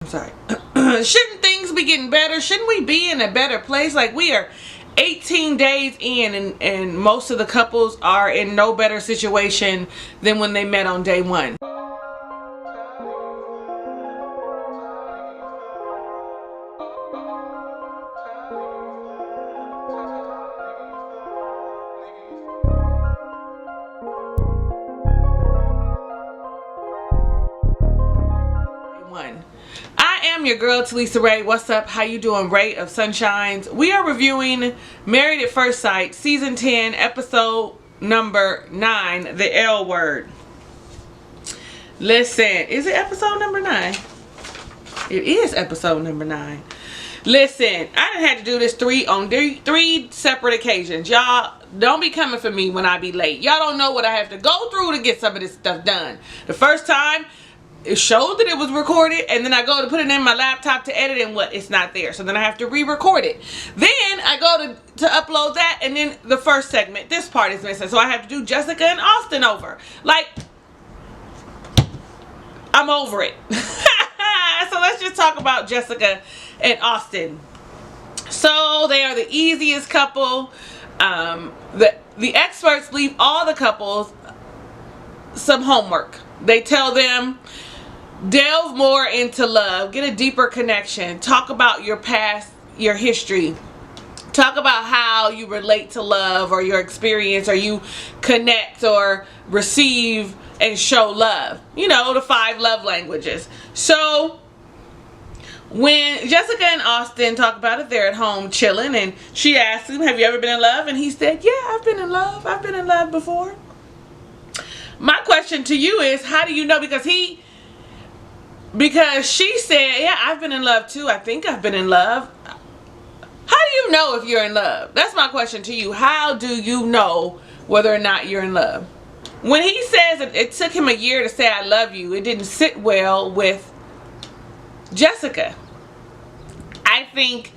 sorry. Shouldn't things be getting better? Shouldn't we be in a better place? Like, we are 18 days in, and most of the couples are in no better situation than when they met on day one. I am your girl, Talisa Rae. What's up? How you doing? Ray of Sunshines. We are reviewing Married at First Sight, Season 10, Episode number 9, The L Word. Listen, is it episode number 9? It is episode number 9. Listen, I done had to do this three separate occasions. Y'all, don't be coming for me when I be late. Y'all don't know what I have to go through to get some of this stuff done. The first time, it showed that it was recorded, and then I go to put it in my laptop to edit, and it's not there. So then I have to re-record it. Then I go to upload that, and then the first segment, this part is missing. So I have to do Jessica and Austin over. Like, I'm over it. So let's just talk about Jessica and Austin. So they are the easiest couple. The experts leave all the couples some homework. They tell them, delve more into love, get a deeper connection, talk about your past, your history, talk about how you relate to love or your experience, or you connect or receive and show love. You know, the 5 love languages. So when Jessica and Austin talk about it, they're at home chilling, and she asks him, have you ever been in love? And he said, yeah, I've been in love. I've been in love before. My question to you is, how do you know? Because she said, yeah, I've been in love too. I think I've been in love. How do you know if you're in love? That's my question to you. How do you know whether or not you're in love? When he says it took him a year to say I love you, it didn't sit well with Jessica. I think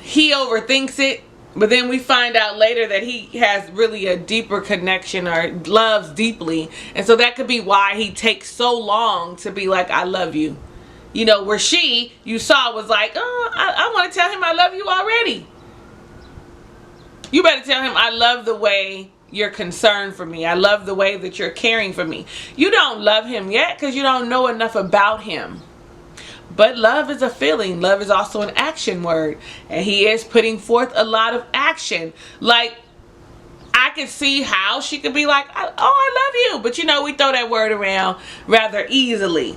he overthinks it. But then we find out later that he has really a deeper connection, or loves deeply. And so that could be why he takes so long to be like, I love you. You know, where you saw was like, oh, I want to tell him I love you already. You better tell him I love the way you're concerned for me. I love the way that you're caring for me. You don't love him yet because you don't know enough about him. But love is a feeling. Love is also an action word. And he is putting forth a lot of action. Like, I could see how she could be like, oh, I love you. But you know, we throw that word around rather easily.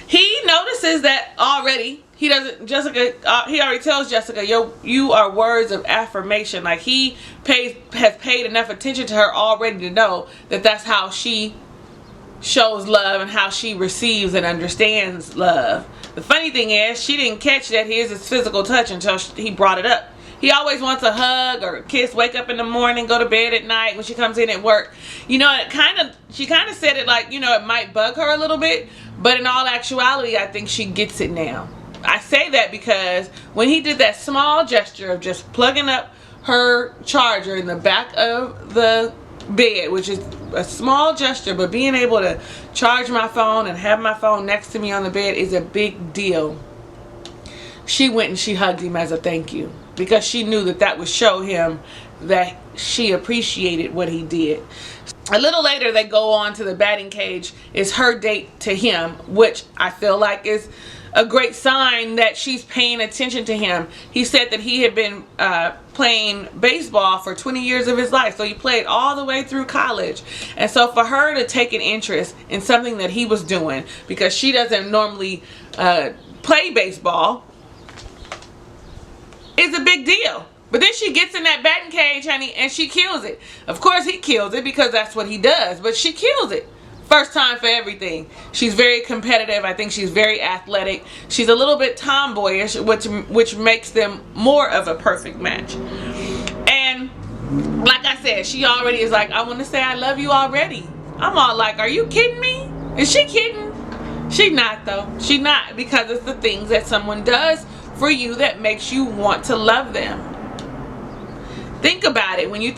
He notices that already. He already tells Jessica, you are words of affirmation. Like, he has paid enough attention to her already to know that that's how she shows love and how she receives and understands love. The funny thing is, she didn't catch that his is physical touch until he brought it up. He always wants a hug or a kiss, wake up in the morning, go to bed at night when she comes in at work. You know, she kind of said it like, you know, it might bug her a little bit, but in all actuality, I think she gets it now. I say that because when he did that small gesture of just plugging up her charger in the back of the bed, which is a small gesture, but being able to charge my phone and have my phone next to me on the bed is a big deal. She went and she hugged him as a thank you, because she knew that would show him that she appreciated what he did. A little later, they go on to the batting cage. It's her date to him, which I feel like is a great sign that she's paying attention to him. He said that he had been playing baseball for 20 years of his life. So he played all the way through college. And so for her to take an interest in something that he was doing, because she doesn't normally play baseball, is a big deal. But then she gets in that batting cage, honey, and she kills it. Of course he kills it because that's what he does, but she kills it. First time for everything. She's very competitive. I think she's very athletic. She's a little bit tomboyish, which makes them more of a perfect match. And like I said, she already is like, I want to say I love you already. I'm all like, are you kidding me? Is she kidding? She's not, though. She's not, because it's the things that someone does for you that makes you want to love them. Think about it. When you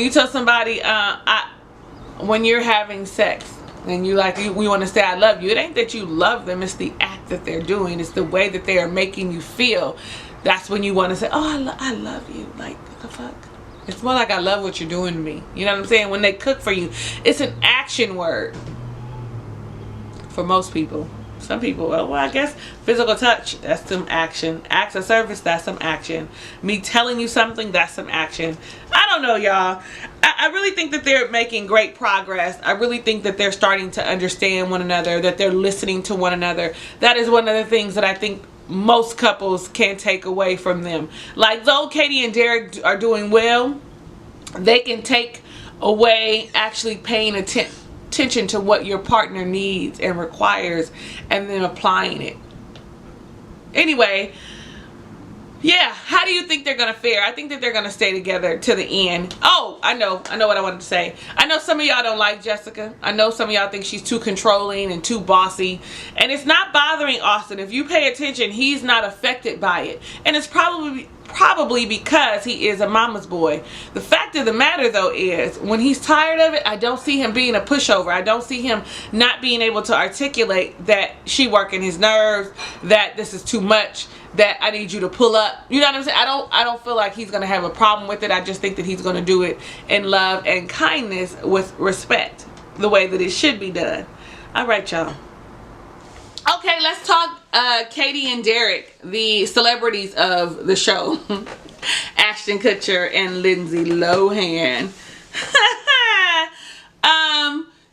tell somebody, when you're having sex, and you want to say I love you. It ain't that you love them, it's the act that they're doing. It's the way that they are making you feel. That's when you want to say, oh, I love you. Like, what the fuck? It's more like I love what you're doing to me. You know what I'm saying? When they cook for you, it's an action word for most people. Some people, well, I guess physical touch, that's some action. Acts of service, that's some action. Me telling you something, that's some action. I don't know, y'all. I really think that they're making great progress. I really think that they're starting to understand one another, that they're listening to one another. That is one of the things that I think most couples can take away from them. Like, though Katie and Derek are doing well, they can take away actually paying attention to what your partner needs and requires, and then applying it. Anyway, yeah, how do you think they're gonna fare? I think that they're gonna stay together to the end. Oh, I know what I wanted to say. I know some of y'all don't like Jessica. I know some of y'all think she's too controlling and too bossy, and it's not bothering Austin. If you pay attention, he's not affected by it, and it's probably because he is a mama's boy. The fact of the matter, though, is when he's tired of it, I don't see him being a pushover. I don't see him not being able to articulate that she working his nerves, that this is too much, that I need you to pull up. You know what I'm saying? I don't feel like he's going to have a problem with it. I just think that he's going to do it in love and kindness with respect, the way that it should be done. All right, y'all. Okay, let's talk Katie and Derek, the celebrities of the show. Ashton Kutcher and Lindsay Lohan.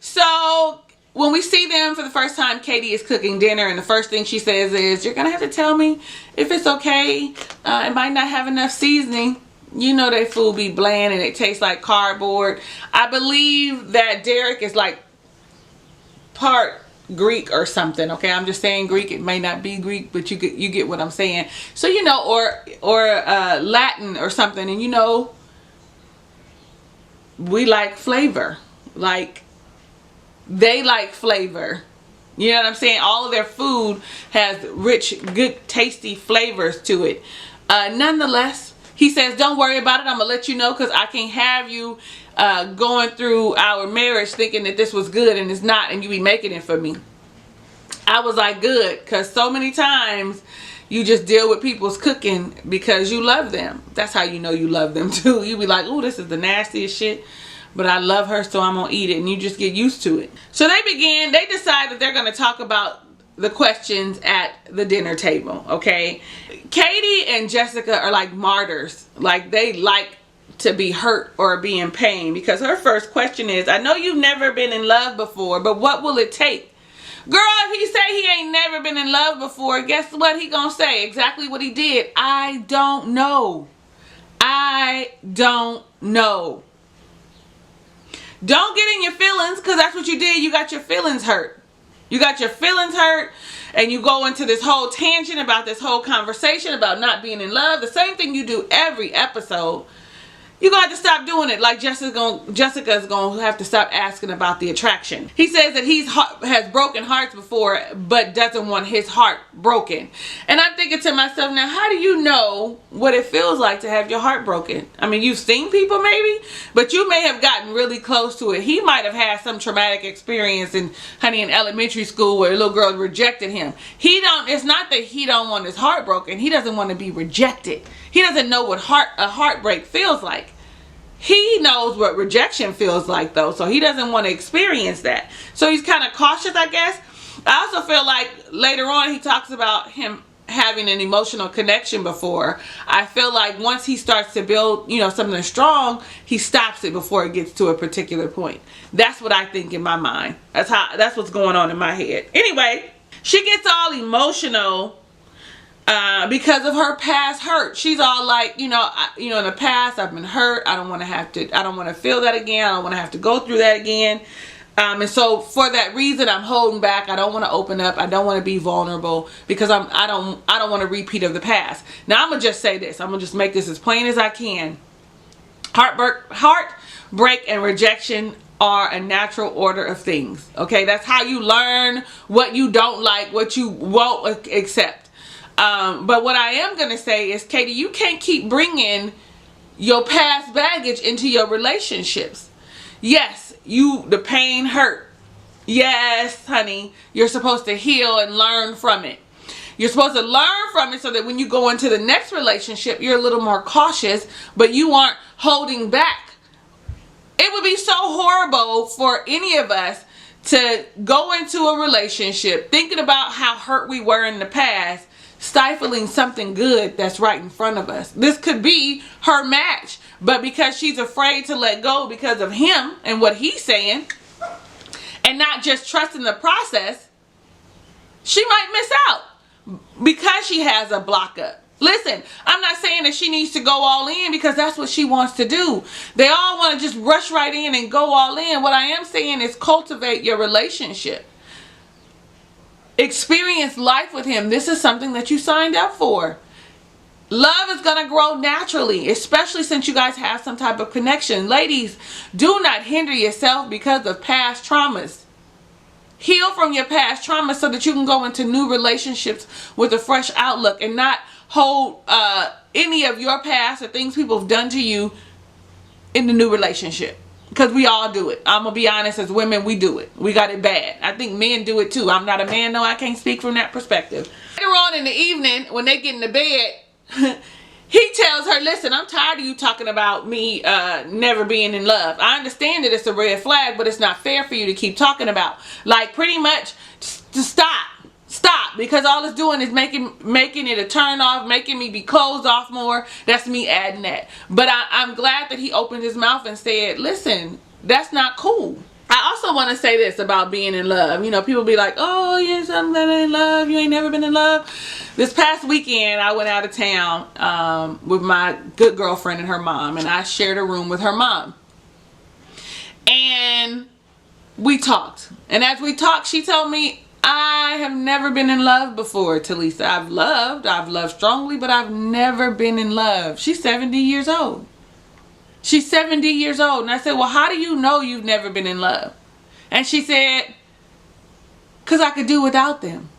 So when we see them for the first time, Katie is cooking dinner, and the first thing she says is, you're gonna have to tell me if it's okay. It might not have enough seasoning. You know that food be bland and it tastes like cardboard. I believe that Derek is like part Greek or something. Okay, I'm just saying Greek. It may not be Greek, but you get what I'm saying. So, you know, or Latin or something. And you know, we like flavor. Like, they like flavor. You know what I'm saying? All of their food has rich, good, tasty flavors to it. Nonetheless, he says, don't worry about it. I'm gonna let you know, because I can't have you going through our marriage thinking that this was good and it's not, and you be making it for me. I was like, good, because so many times you just deal with people's cooking because you love them. That's how you know you love them too. You be like, oh, this is the nastiest shit, but I love her, so I'm gonna eat it, and you just get used to it. So they decide that they're gonna talk about the questions at the dinner table. Okay, Katie and Jessica are like martyrs. Like, they like to be hurt or be in pain, because her first question is, I know you've never been in love before, but what will it take? Girl, if he say he ain't never been in love before, guess what he gonna say? Exactly what he did. I don't know. I don't know. Don't get in your feelings, because that's what you did. You got your feelings hurt. You got your feelings hurt, and you go into this whole tangent about this whole conversation about not being in love. The same thing you do every episode. You're going to have to stop doing it. Like, Jessica's going to have to stop asking about the attraction. He says that has broken hearts before, but doesn't want his heart broken. And I'm thinking to myself, now, how do you know what it feels like to have your heart broken? I mean, you've seen people maybe, but you may have gotten really close to it. He might have had some traumatic experience in elementary school where a little girl rejected him. It's not that he don't want his heart broken. He doesn't want to be rejected. He doesn't know what a heartbreak feels like. He knows what rejection feels like, though, so he doesn't want to experience that. So he's kind of cautious, I guess. I also feel like later on he talks about him having an emotional connection before. I feel like once he starts to build, something strong, he stops it before it gets to a particular point. That's what I think in my mind. That's what's going on in my head. Anyway, she gets all emotional because of her past hurt. She's all like, in the past I've been hurt. I don't want to feel that again. I don't want to have to go through that again. And so for that reason, I'm holding back. I don't want to open up. I don't want to be vulnerable because I don't want a repeat of the past. Now, I'm going to just say this. I'm going to just make this as plain as I can. Heartbreak and rejection are a natural order of things. Okay, that's how you learn what you don't like, what you won't accept. But what I am going to say is, Katie, you can't keep bringing your past baggage into your relationships. Yes, the pain hurt. Yes, honey. You're supposed to heal and learn from it. You're supposed to learn from it so that when you go into the next relationship, you're a little more cautious, but you aren't holding back. It would be so horrible for any of us to go into a relationship thinking about how hurt we were in the past, stifling something good that's right in front of us. This could be her match, but because she's afraid to let go because of him and what he's saying, and not just trusting the process, she might miss out because she has a block up. Listen, I'm not saying that she needs to go all in because that's what she wants to do. They all want to just rush right in and go all in. What I am saying is cultivate your relationship. Experience life with him. This is something that you signed up for. Love is going to grow naturally, especially since you guys have some type of connection. Ladies, do not hinder yourself because of past traumas. Heal from your past trauma so that you can go into new relationships with a fresh outlook and not hold any of your past or things people have done to you in the new relationship. Because we all do it. I'm going to be honest, as women, we do it. We got it bad. I think men do it too. I'm not a man, no, I can't speak from that perspective. Later on in the evening, when they get into bed, he tells her, listen, I'm tired of you talking about me never being in love. I understand that it's a red flag, but it's not fair for you to keep talking about. Like, pretty much, to stop. Stop. Because all it's doing is making it a turn off, making me be closed off more. That's me adding that. But I'm glad that he opened his mouth and said, listen, that's not cool. I also want to say this about being in love. You know, people be like, oh, yes, I'm in love. You ain't never been in love. This past weekend, I went out of town with my good girlfriend and her mom. And I shared a room with her mom. And we talked. And as we talked, she told me, I have never been in love before, Talisa. I've loved strongly, but I've never been in love. She's 70 years old. She's 70 years old. And I said, well, how do you know you've never been in love? And she said, because I could do without them.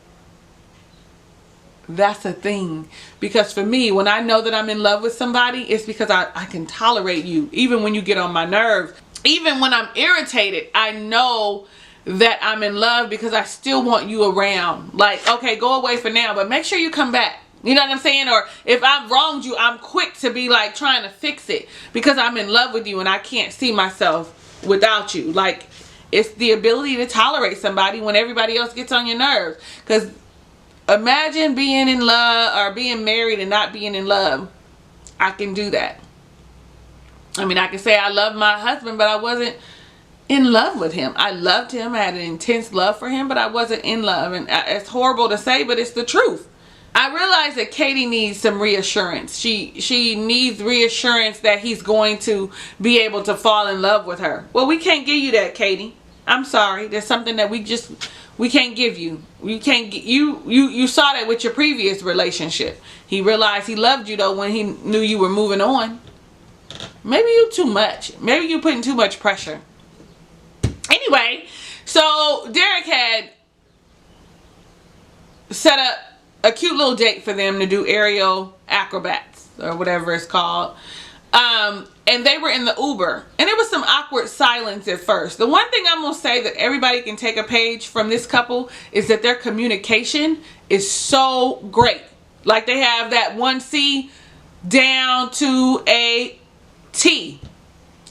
That's a thing. Because for me, when I know that I'm in love with somebody, it's because I can tolerate you. Even when you get on my nerves. Even when I'm irritated, I know that I'm in love because I still want you around. Like, okay, go away for now, but make sure you come back. You know what I'm saying? Or if I've wronged you, I'm quick to be like trying to fix it because I'm in love with you and I can't see myself without you. Like, it's the ability to tolerate somebody when everybody else gets on your nerves. Because imagine being in love or being married and not being in love. I can do that. I mean, I can say I love my husband, but I wasn't in love with him. I loved him. I had an intense love for him, but I wasn't in love. And it's horrible to say, but it's the truth. I realize that Katie needs some reassurance. She needs reassurance that he's going to be able to fall in love with her. Well, we can't give you that, Katie. I'm sorry. There's something that we can't give you. You saw that with your previous relationship. He realized he loved you though when he knew you were moving on. Maybe you too much. Maybe you putting too much pressure. Anyway, so Derek had set up a cute little date for them to do aerial acrobats or whatever it's called. And they were in the Uber. And there was some awkward silence at first. The one thing I'm going to say that everybody can take a page from this couple is that their communication is so great. Like they have that 1C down to a T.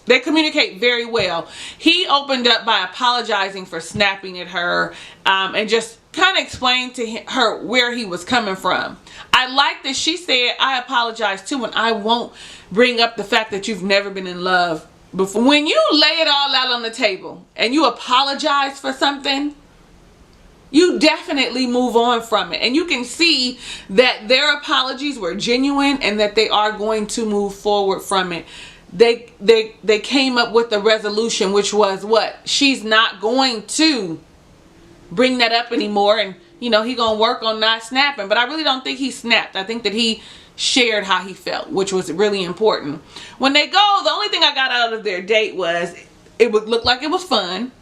They communicate very well. He opened up by apologizing for snapping at her and just kind of explained to her where he was coming from. I like that she said, I apologize too, and I won't bring up the fact that you've never been in love before. When you lay it all out on the table and you apologize for something, you definitely move on from it. And you can see that their apologies were genuine and that they are going to move forward from it. They came up with a resolution, which was what? She's not going to bring that up anymore, and you know, he gonna work on not snapping. But I really don't think he snapped. I think that he shared how he felt, which was really important. When they go, the only thing I got out of their date was it would look like it was fun.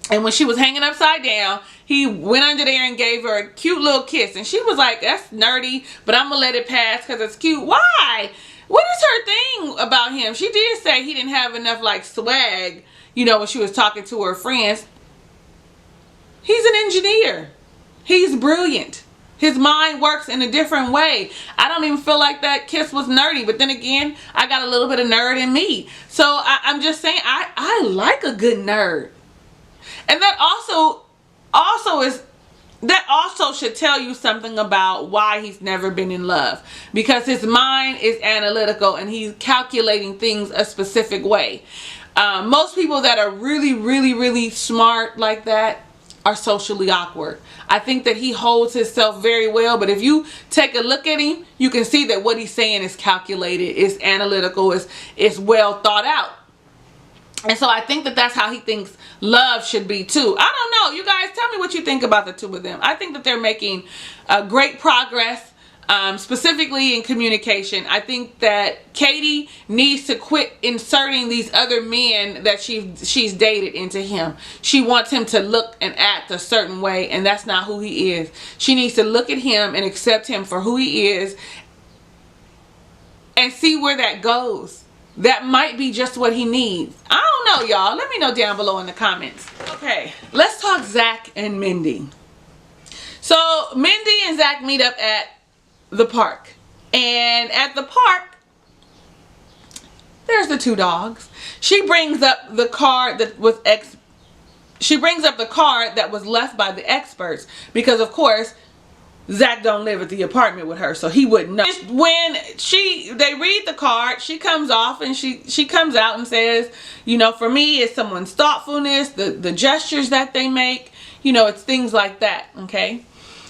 And when she was hanging upside down, he went under there and gave her a cute little kiss. And she was like, that's nerdy, but I'm gonna let it pass because it's cute. Why? What is her thing about him? She did say he didn't have enough like swag, you know, when she was talking to her friends. He's an engineer. He's brilliant. His mind works in a different way. I don't even feel like that kiss was nerdy. But then again, I got a little bit of nerd in me. So I'm just saying, I like a good nerd. And that also should tell you something about why he's never been in love. Because his mind is analytical and he's calculating things a specific way. Most people that are really, really, really smart like that are socially awkward. I think that he holds himself very well, but if you take a look at him, you can see that what he's saying is calculated, is analytical, is well thought out. And so I think that that's how he thinks love should be too. I don't know. You guys tell me what you think about the two of them. I think that they're making great progress. Specifically in communication. I think that Katie needs to quit inserting these other men that she's dated into him. She wants him to look and act a certain way, and that's not who he is. She needs to look at him and accept him for who he is and see where that goes. That might be just what he needs. I don't know, y'all. Let me know down below in the comments. Okay, let's talk Zach and Mindy. So Mindy and Zach meet up at the park, and at the park there's the two dogs. She brings up the card that was left by the experts, because of course Zach don't live at the apartment with her, so he wouldn't know. When they read the card, she comes off and she comes out and says, you know, for me it's someone's thoughtfulness, the gestures that they make, you know, it's things like that. Okay.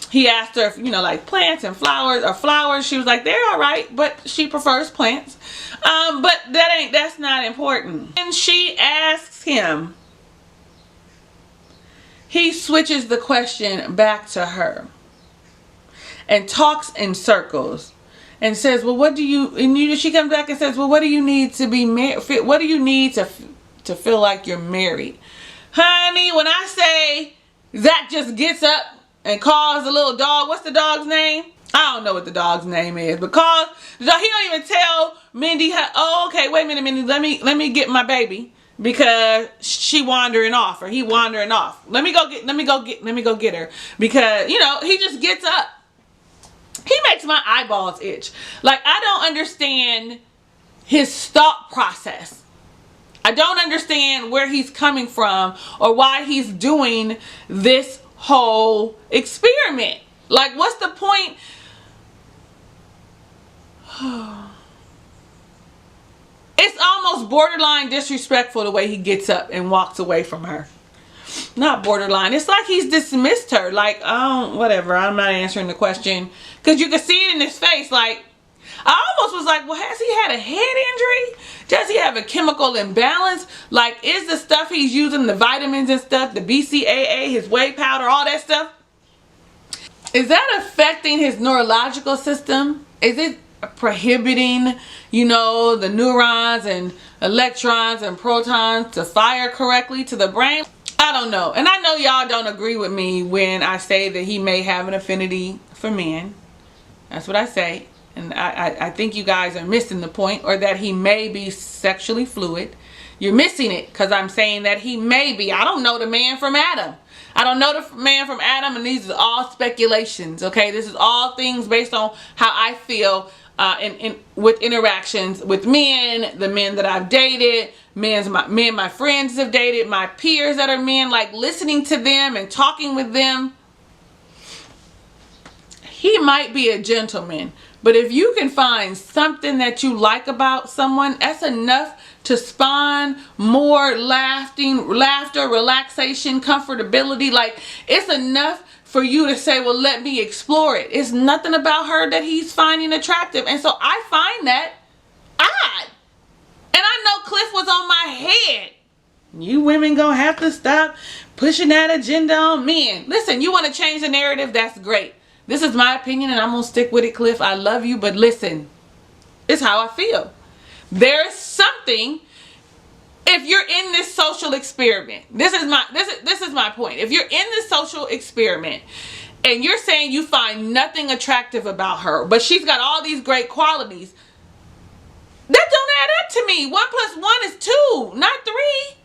He asked her if, you know, like plants and flowers or flowers. She was like, they're all right, but she prefers plants. But that's not important. And she asks him, he switches the question back to her and talks in circles and says, well, what do you, and she comes back and says, well, what do you need to be married? What do you need to feel like you're married? Honey, when I say Zach just gets up and calls the little dog, what's the dog's name? I don't know what the dog's name is, but calls the dog. He don't even tell Mindy, oh, okay, wait a minute, Mindy, let me get my baby because she wandering off, or he wandering off. Let me go get her, because, you know, he just gets up. He makes my eyeballs itch. Like, I don't understand his thought process. I don't understand where he's coming from or why he's doing this whole experiment. Like, what's the point? It's almost borderline disrespectful the way he gets up and walks away from her. Not borderline. It's like he's dismissed her. Like, oh, whatever. I'm not answering the question. Because you can see it in his face. Like, I almost was like, well, has he had a head injury? Does he have a chemical imbalance? Like, is the stuff he's using, the vitamins and stuff, the BCAA, his whey powder, all that stuff, is that affecting his neurological system? Is it prohibiting, you know, the neurons and electrons and protons to fire correctly to the brain? I don't know. And I know y'all don't agree with me when I say that he may have an affinity for men. That's what I say. And I think you guys are missing the point, or that he may be sexually fluid. You're missing it, because I'm saying that he may be. I don't know the man from Adam. I don't know the man from Adam, and these are all speculations, okay? This is all things based on how I feel with interactions with men, the men that I've dated, men my friends have dated, my peers that are men, like listening to them and talking with them. He might be a gentleman, but if you can find something that you like about someone, that's enough to spawn more laughter, relaxation, comfortability. Like, it's enough for you to say, well, let me explore it. It's nothing about her that he's finding attractive. And so I find that odd. And I know Cliff was on my head. You women gonna have to stop pushing that agenda on men. Listen, you want to change the narrative? That's great. This is my opinion, and I'm gonna stick with it, Cliff. I love you, but listen, it's how I feel. There's something. If you're in this social experiment, this is my point. If you're in this social experiment and you're saying you find nothing attractive about her, but she's got all these great qualities, that don't add up to me. 1 + 1 is 2, not 3.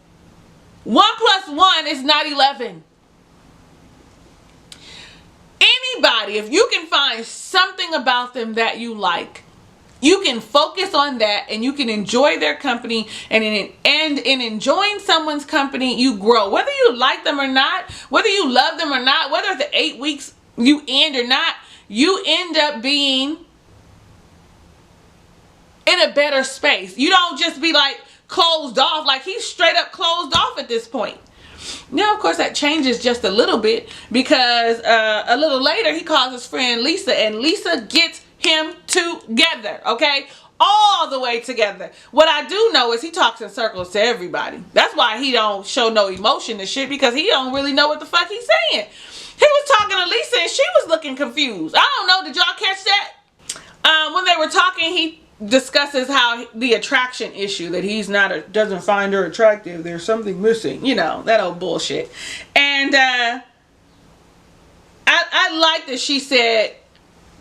1 + 1 is not 11. anybody, if you can find something about them that you like, you can focus on that and you can enjoy their company. And in enjoying someone's company, you grow. Whether you like them or not, whether you love them or not, whether the 8 weeks you end or not, you end up being in a better space. You don't just be like closed off. Like, he's straight up closed off at this point. Now, of course, that changes just a little bit because a little later he calls his friend Lisa, and Lisa gets him together, okay? All the way together. What I do know is he talks in circles to everybody. That's why he don't show no emotion and shit, because he don't really know what the fuck he's saying. He was talking to Lisa and she was looking confused. I don't know, did y'all catch that? When they were talking, he discusses how the attraction issue, that he's not doesn't find her attractive, there's something missing, you know, that old bullshit. And I like that she said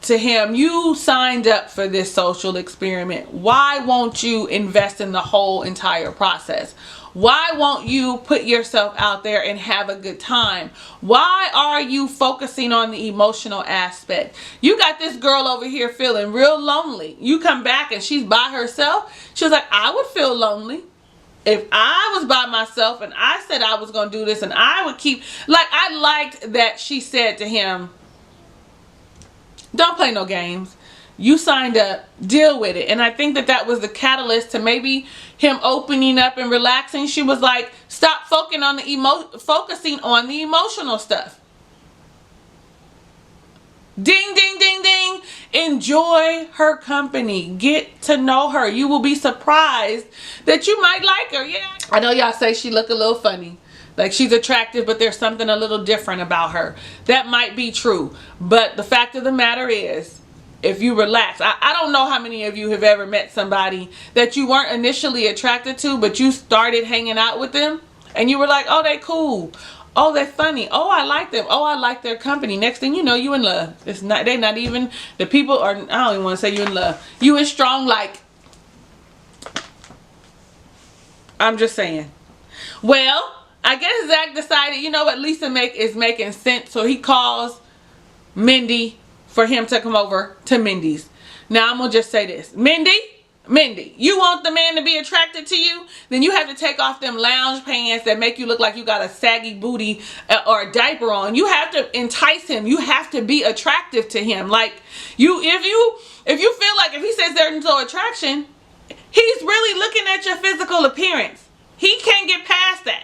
to him, you signed up for this social experiment. Why won't you invest in the whole entire process? Why won't you put yourself out there and have a good time? Why are you focusing on the emotional aspect? You got this girl over here feeling real lonely. You come back and she's by herself. She was like, I would feel lonely if I was by myself and I said I was going to do this, and I would keep, like, I liked that she said to him, don't play no games. You signed up, deal with it. And I think that that was the catalyst to maybe him opening up and relaxing. She was like, stop focusing on the emotional stuff. Ding, ding, ding, ding. Enjoy her company. Get to know her. You will be surprised that you might like her. Yeah. I know y'all say she look a little funny. Like, she's attractive, but there's something a little different about her. That might be true. But the fact of the matter is, if you relax, I don't know how many of you have ever met somebody that you weren't initially attracted to, but you started hanging out with them and you were like, oh, they cool. Oh, they're funny. Oh, I like them. Oh, I like their company. Next thing you know, you in love. It's not, they're not even, the people are, I don't even want to say you in love. You in strong like. I'm just saying. Well, I guess Zach decided, you know what, Lisa is making sense. So he calls Mindy for him to come over to Mindy's. Now I'm going to just say this. Mindy, you want the man to be attracted to you? Then you have to take off them lounge pants that make you look like you got a saggy booty or a diaper on. You have to entice him. You have to be attractive to him. Like, if you feel like if he says there's no attraction, he's really looking at your physical appearance. He can't get past that.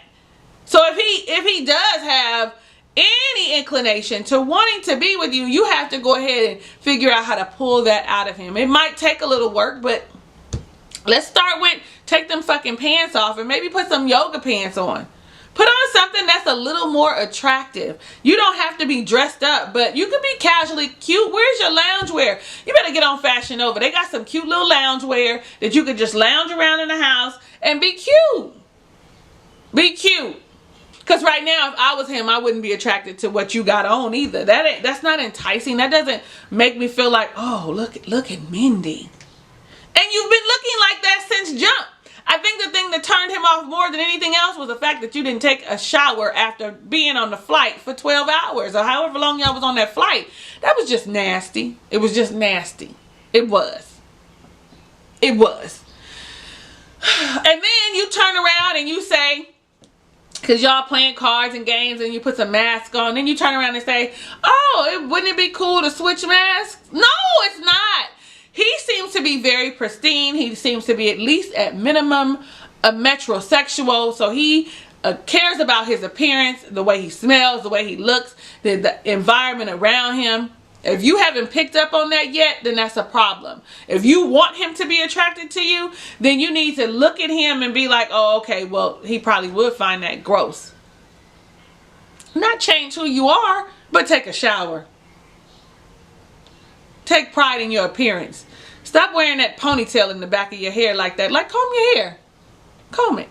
So if he does have any inclination to wanting to be with you, you have to go ahead and figure out how to pull that out of him. It might take a little work, but let's start with take them fucking pants off and maybe put some yoga pants on. Put on something that's a little more attractive. You don't have to be dressed up, but you can be casually cute. Where's your loungewear? You better get on Fashion Nova. They got some cute little loungewear that you could just lounge around in the house and be cute. Be cute. Because right now, if I was him, I wouldn't be attracted to what you got on either. That's not enticing. That doesn't make me feel like, oh, look at Mindy. And you've been looking like that since jump. I think the thing that turned him off more than anything else was the fact that you didn't take a shower after being on the flight for 12 hours or however long y'all was on that flight. That was just nasty. It was just nasty. It was. It was. And then you turn around and you say, because y'all playing cards and games and you put some mask on, then you turn around and say, oh, wouldn't it be cool to switch masks? No, it's not. He seems to be very pristine. He seems to be at least at minimum a metrosexual. So he cares about his appearance, the way he smells, the way he looks, the environment around him. If you haven't picked up on that yet, then that's a problem. If you want him to be attracted to you, then you need to look at him and be like, oh, okay, well, he probably would find that gross. Not change who you are, but take a shower. Take pride in your appearance. Stop wearing that ponytail in the back of your hair like that. Like, comb your hair. Comb it.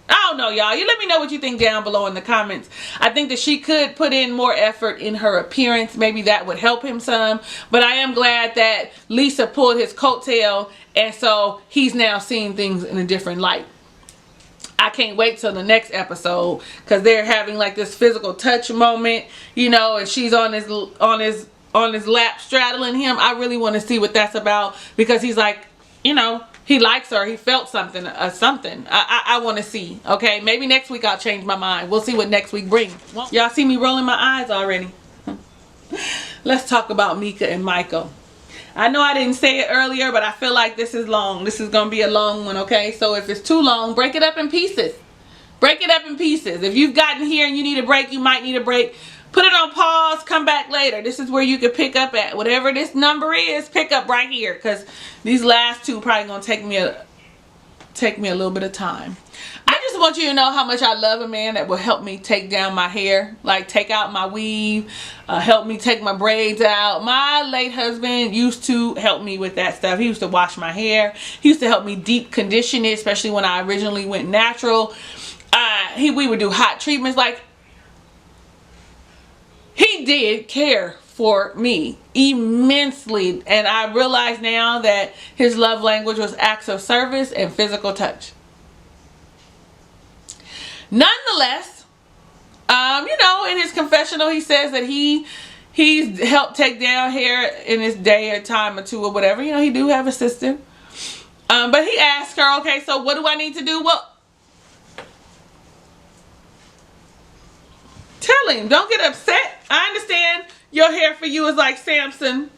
I don't know, y'all. You let me know what you think down below in the comments. I think that she could put in more effort in her appearance. Maybe that would help him some. But I am glad that Lisa pulled his coattail, and so he's now seeing things in a different light. I can't wait till the next episode because they're having like this physical touch moment, you know, and she's on his on his lap straddling him. I really want to see what that's about, because he's like, you know, he likes her. He felt something, I want to see. Okay, maybe next week I'll change my mind. We'll see what next week brings. Y'all see me rolling my eyes already. Let's talk about Meka and Michael. I know I didn't say it earlier, but I feel like this is long. This is going to be a long one, okay? So if it's too long, break it up in pieces. Break it up in pieces. If you've gotten here and you need a break, you might need a break. Put it on pause, come back later. This is where you can pick up at. Whatever this number is, pick up right here, because these last two probably going to take me a little bit of time. I just want you to know how much I love a man that will help me take down my hair, like take out my weave, help me take my braids out. My late husband used to help me with that stuff. He used to wash my hair. He used to help me deep condition it, especially when I originally went natural. We would do hot treatments. Like, he did care for me immensely, and I realize now that his love language was acts of service and physical touch. Nonetheless, you know, in his confessional, he says that he's helped take down hair in his day or time or two or whatever. You know, he do have a sister. But he asked her, okay, so what do I need to do? Well, tell him, don't get upset. I understand your hair for you is like Samson,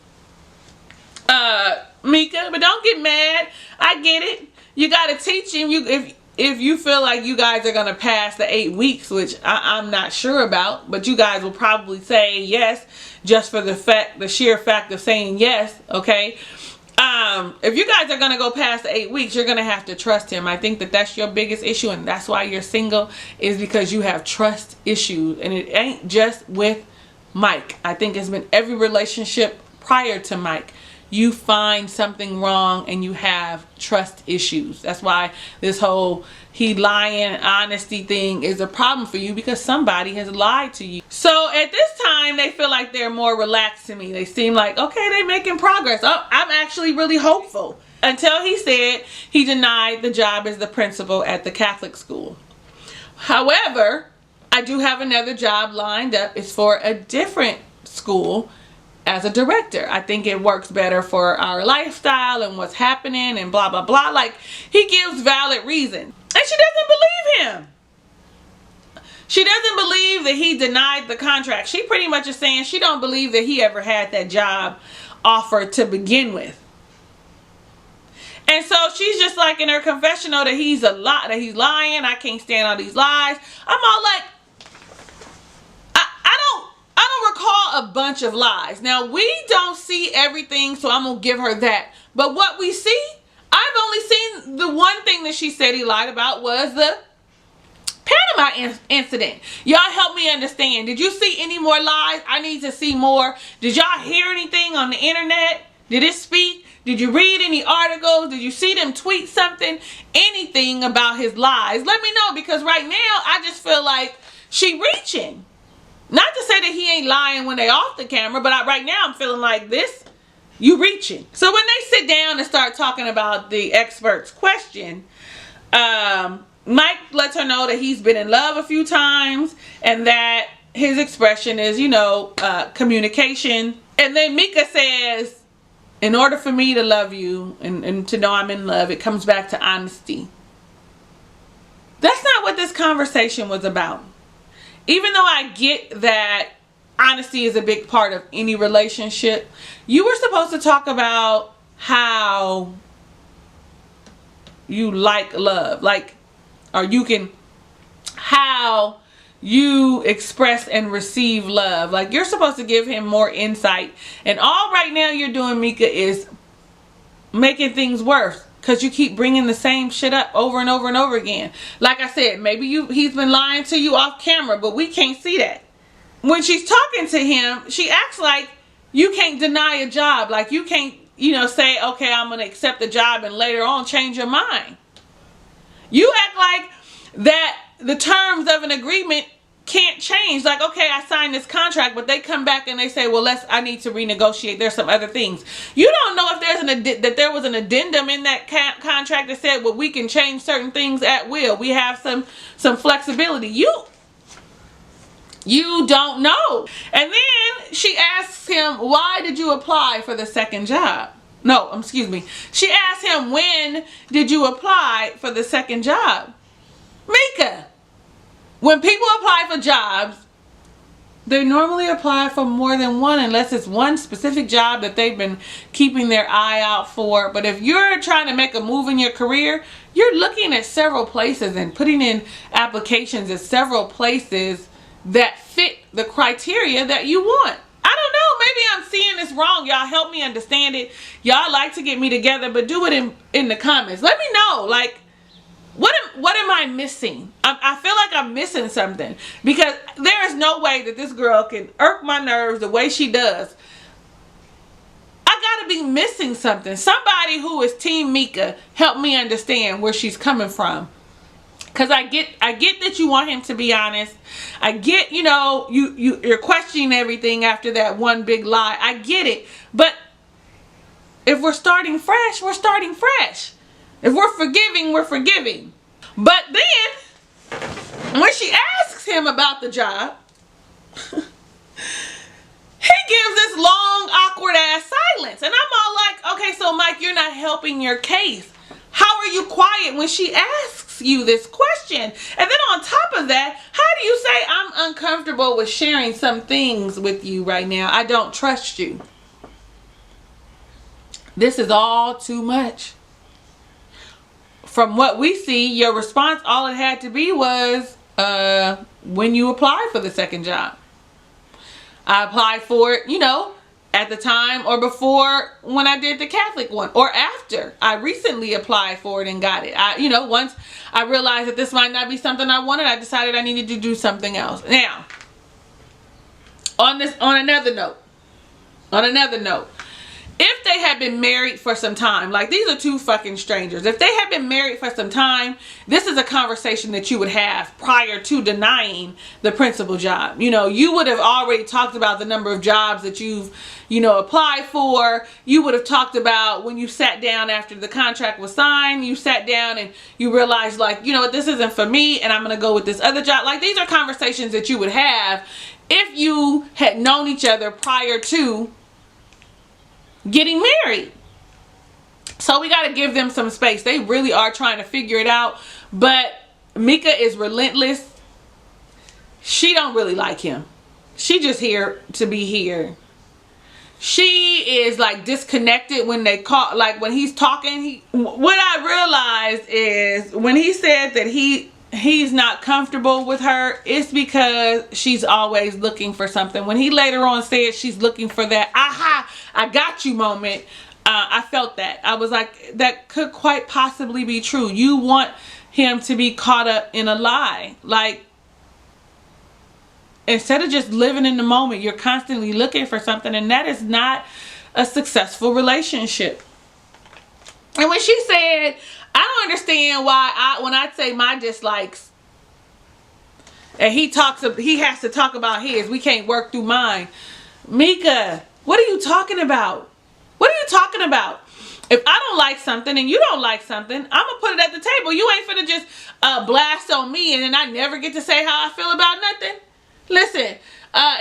Meka, but don't get mad. I get it. You got to teach him. If you feel like you guys are going to pass the 8 weeks, which I'm not sure about, but you guys will probably say yes, just for the sheer fact of saying yes, okay? If you guys are going to go past the 8 weeks, you're going to have to trust him. I think that that's your biggest issue, and that's why you're single, is because you have trust issues. And it ain't just with Mike. I think it's been every relationship prior to Mike. You find something wrong and you have trust issues. That's why this whole he lying, honesty thing is a problem for you, because somebody has lied to you. So at this time, they feel like they're more relaxed to me. They seem like, okay, they're making progress. Oh, I'm actually really hopeful. Until he said he denied the job as the principal at the Catholic school. However, I do have another job lined up. It's for a different school as a director. I think it works better for our lifestyle and what's happening and blah, blah, blah. Like, he gives valid reason. And she doesn't believe him. She doesn't believe that he denied the contract. She pretty much is saying she don't believe that he ever had that job offer to begin with. And so she's just like in her confessional that he's he's lying. I can't stand all these lies. I'm all like, I don't recall a bunch of lies. Now, we don't see everything, so I'm going to give her that. But what we see, I've only seen the one thing that she said he lied about was the Panama incident. Y'all help me understand. Did you see any more lies? I need to see more. Did y'all hear anything on the internet? Did it speak? Did you read any articles? Did you see them tweet something? Anything about his lies? Let me know, because right now I just feel like she reaching. Not to say that he ain't lying when they off the camera, but right now I'm feeling like this, you reaching. So when they sit down and start talking about the expert's question, Mike lets her know that he's been in love a few times and that his expression is, you know, communication. And then Meka says, in order for me to love you and to know I'm in love, it comes back to honesty. That's not what this conversation was about. Even though I get that honesty is a big part of any relationship, you were supposed to talk about how you like love, how you express and receive love. Like, you're supposed to give him more insight. And all right now you're doing, Meka, is making things worse. Because you keep bringing the same shit up over and over and over again. Like I said, maybe he's been lying to you off camera, but we can't see that. When she's talking to him, she acts like you can't deny a job. Like, you can't, you know, say, okay, I'm going to accept the job and later on change your mind. You act like that the terms of an agreement can't change. Like, okay, I signed this contract, but they come back and they say, well, I need to renegotiate. There's some other things. You don't know if that there was an addendum in that contract that said, well, we can change certain things at will. We have some flexibility. You don't know. And then she asks him, why did you apply for the second job? No, excuse me. She asked him, when did you apply for the second job? Meka, when people apply for jobs, they normally apply for more than one, unless it's one specific job that they've been keeping their eye out for. But if you're trying to make a move in your career, you're looking at several places and putting in applications at several places that fit the criteria that you want. I don't know, maybe I'm seeing this wrong. Y'all help me understand it. Y'all like to get me together, but do it in the comments. Let me know, like, what am I missing? I feel like I'm missing something, because there is no way that this girl can irk my nerves the way she does. I gotta be missing something. Somebody who is Team Meka, help me understand where she's coming from. Because I get that you want him to be honest. I get, you know, you're questioning everything after that one big lie. I get it. But if we're starting fresh, we're starting fresh. If we're forgiving, we're forgiving. But then, when she asks him about the job, he gives this long, awkward ass silence. And I'm all like, okay, so Mike, you're not helping your case. How are you quiet when she asks you this question? And then on top of that, how do you say, I'm uncomfortable with sharing some things with you right now? I don't trust you. This is all too much. From what we see, your response, all it had to be was, when you applied for the second job. I applied for it, you know, at the time or before when I did the Catholic one, or after. I recently applied for it and got it. You know, once I realized that this might not be something I wanted, I decided I needed to do something else. Now, on another note, if they had been married for some time, like these are two fucking strangers. If they had been married for some time, this is a conversation that you would have prior to denying the principal job. You know, you would have already talked about the number of jobs that you've, you know, applied for. You would have talked about when you sat down after the contract was signed, you sat down and you realized, like, you know what, this isn't for me and I'm going to go with this other job. Like, these are conversations that you would have if you had known each other prior to getting married. So we got to give them some space. They really are trying to figure it out. But Meka is relentless. She don't really like him. She just here to be here. She is like disconnected when they call, like when he's talking. What I realized is when he said that he's not comfortable with her, it's because she's always looking for something. When he later on said she's looking for that aha, I got you moment, I felt that. I was like, that could quite possibly be true. You want him to be caught up in a lie. Like, instead of just living in the moment, you're constantly looking for something, and that is not a successful relationship. And when she said, I don't understand why when I say my dislikes, and he has to talk about his, we can't work through mine. Meka, what are you talking about? What are you talking about? If I don't like something and you don't like something, I'm going to put it at the table. You ain't finna just blast on me and then I never get to say how I feel about nothing. Listen,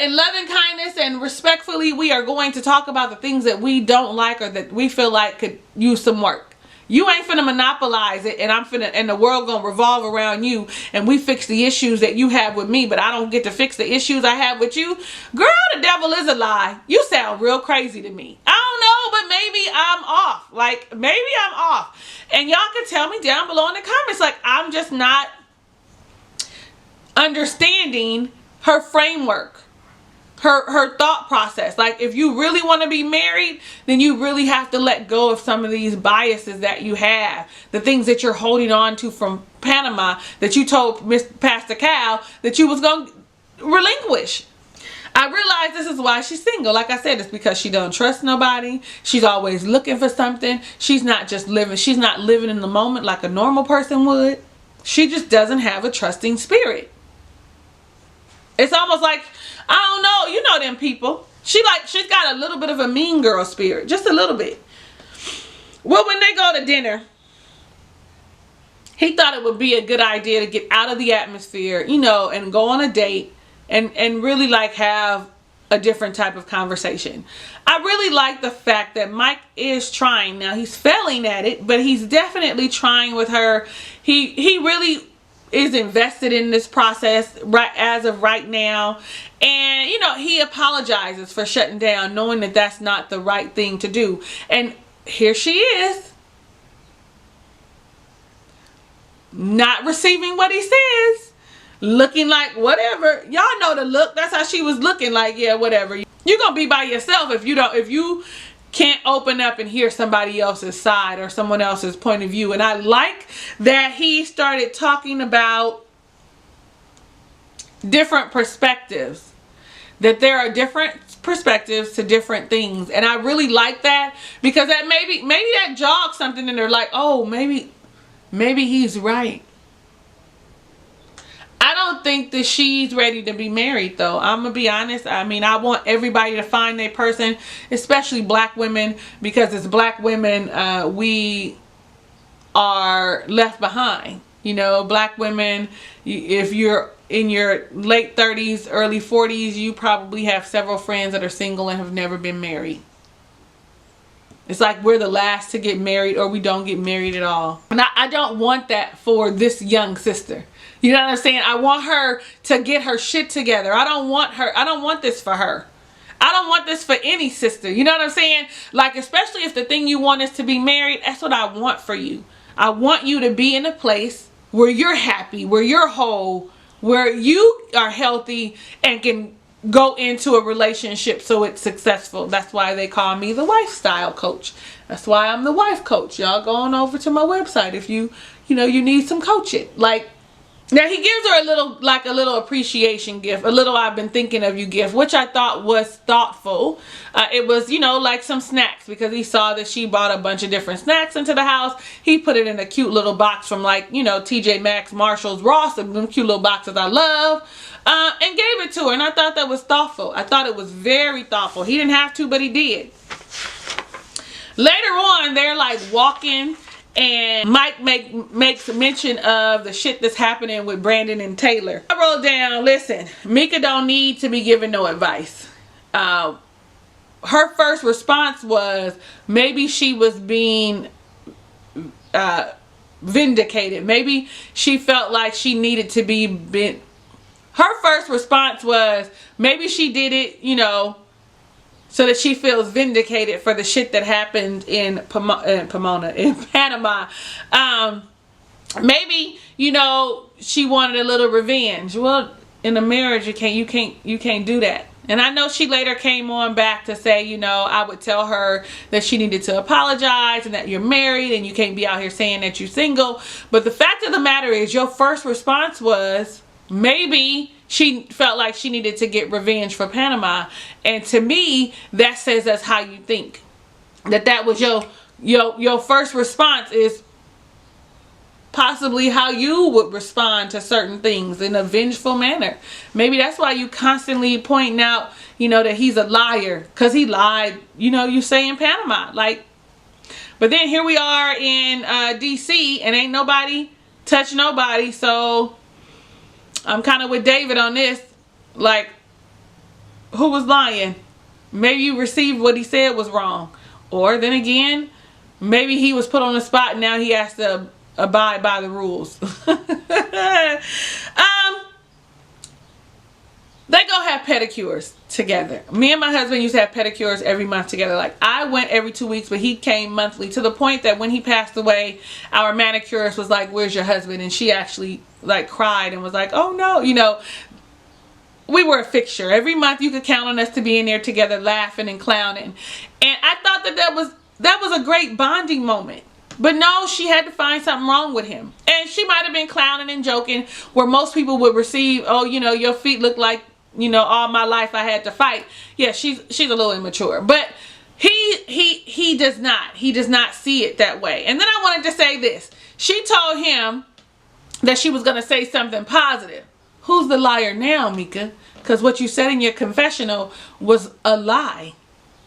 in loving kindness and respectfully, we are going to talk about the things that we don't like or that we feel like could use some work. You ain't finna monopolize it and the world gonna revolve around you and we fix the issues that you have with me, but I don't get to fix the issues I have with you. Girl, the devil is a lie. You sound real crazy to me. I don't know, but maybe I'm off. Like, maybe I'm off. And y'all can tell me down below in the comments, like, I'm just not understanding her framework. Her thought process. Like, if you really want to be married, then you really have to let go of some of these biases that you have. The things that you're holding on to from Panama that you told Miss Pastor Cal that you was going to relinquish. I realize this is why she's single. Like I said, it's because she don't trust nobody. She's always looking for something. She's not living in the moment like a normal person would. She just doesn't have a trusting spirit. It's almost like, I don't know, you know them people. She's got a little bit of a mean girl spirit. Just a little bit. Well, when they go to dinner, he thought it would be a good idea to get out of the atmosphere, you know, and go on a date and really like have a different type of conversation. I really like the fact that Mike is trying. Now he's failing at it, but he's definitely trying with her. He really is invested in this process right as of right now. And you know, he apologizes for shutting down, knowing that that's not the right thing to do. And here she is, not receiving what he says, looking like whatever. Y'all know the look. That's how she was looking, like, yeah, whatever. You're gonna be by yourself if you can't open up and hear somebody else's side or someone else's point of view. And I like that he started talking about different perspectives, that there are different perspectives to different things. And I really like that, because that maybe that jogs something and they're like, oh, maybe he's right. I don't think that she's ready to be married, though. I'm gonna be honest. I mean, I want everybody to find their person, especially black women, because as black women, we are left behind. You know, black women, if you're in your late 30s, early 40s, you probably have several friends that are single and have never been married. It's like we're the last to get married, or we don't get married at all. And I don't want that for this young sister. You know what I'm saying? I want her to get her shit together. I don't want this for her. I don't want this for any sister. You know what I'm saying? Like, especially if the thing you want is to be married, that's what I want for you. I want you to be in a place where you're happy, where you're whole, where you are healthy and can go into a relationship so it's successful. That's why they call me the wife style coach. That's why I'm the wife coach. Y'all go on over to my website if you need some coaching. Like, now he gives her a little appreciation gift, a little I've been thinking of you gift, which I thought was thoughtful. It was, like some snacks, because he saw that she bought a bunch of different snacks into the house. He put it in a cute little box from TJ Maxx, Marshalls, Ross, and them cute little boxes I love, and gave it to her. And I thought that was thoughtful. I thought it was very thoughtful. He didn't have to, but he did. Later on, they're like walking, and Mike makes mention of the shit that's happening with Brandon and Taylor. I wrote down, listen, Meka don't need to be given no advice. Her first response was maybe she was being vindicated. Maybe she felt like she needed to be her first response was maybe she did it, so that she feels vindicated for the shit that happened in Panama. Maybe, she wanted a little revenge. Well, in a marriage, you can't do that. And I know she later came on back to say, I would tell her that she needed to apologize and that you're married and you can't be out here saying that you're single. But the fact of the matter is, your first response was maybe she felt like she needed to get revenge for Panama. And to me, that says that's how you think. That was your first response is possibly how you would respond to certain things in a vengeful manner. Maybe that's why you constantly pointing out, that he's a liar, because he lied, you say in Panama. But then here we are in DC, and ain't nobody touch nobody. So I'm kind of with David on this. Like, who was lying? Maybe you received what he said was wrong. Or then again, maybe he was put on the spot and now he has to abide by the rules. They go have pedicures together. Me and my husband used to have pedicures every month together. Like, I went every 2 weeks, but he came monthly, to the point that when he passed away, our manicurist was like, where's your husband? And she actually cried and was like, oh no, we were a fixture. Every month you could count on us to be in there together, laughing and clowning. And I thought that was a great bonding moment. But no, she had to find something wrong with him. And she might have been clowning and joking, where most people would receive, oh, your feet look like, all my life I had to fight. Yeah, she's a little immature. But he does not. He does not see it that way. And then I wanted to say this. She told him that she was going to say something positive. Who's the liar now, Meka? Because what you said in your confessional was a lie.